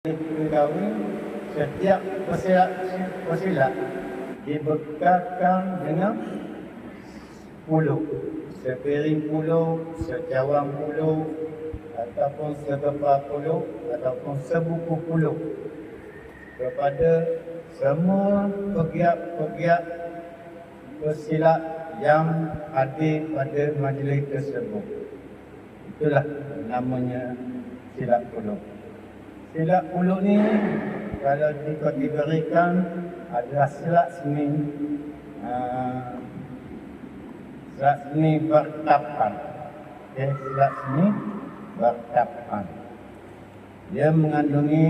Kahwin, setiap pesilat dibekalkan dengan puluh, sepiring puluh, secawang puluh, ataupun segepar puluh, ataupun sebuku puluh kepada semua pegiat-pegiat pesilat yang hadir pada majlis tersebut. Itulah namanya silat puluh. Silat puluh ni kalau dikategorikan adalah silat seni bertapan. Silat seni bertapan. Dia mengandungi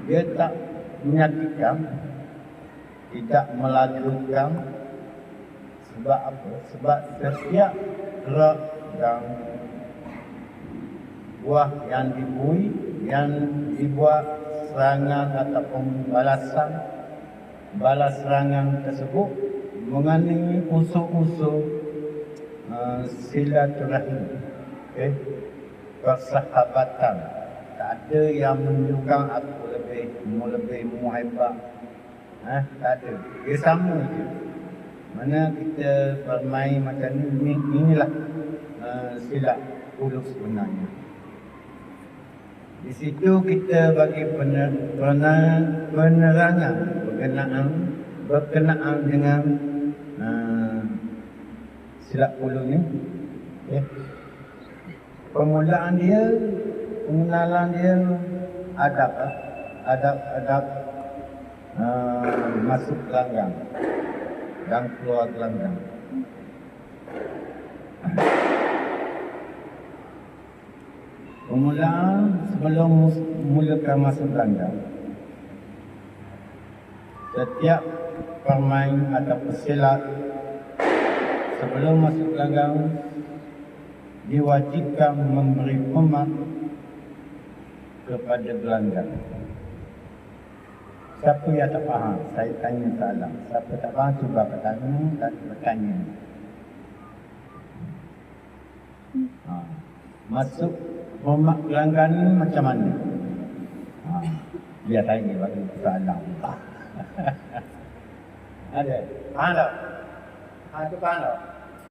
dia tak menyakitkan, tidak melajukan. Sebab apa? Sebab setiap gerak dan buah yang dibuat serangan ataupun balas serangan tersebut mengandungi unsur-unsur silaturahim, persahabatan. Tak ada yang menunjukkan aku lebih muhibah. Tak ada. Dia sama je. Mana kita bermain macam ni, inilah silat puluh sebenarnya. Di situ kita bagi penerangan berkenaan dengan silat puluh ni. Permulaan dia, pengenalan dia, adab masuk gelanggang dan keluar gelanggang. Permulaan sebelum mulakan masuk gelanggang, setiap pemain atau pesilat sebelum masuk gelanggang diwajibkan memberi hormat kepada gelanggang. Siapa yang tak faham? Saya tanya soalan. Siapa tak faham, cuba bertanya. Masuk hormat gelanggang ni macam mana? Dia tanya bagi soalan. Ada? Faham tak? Itu faham tak?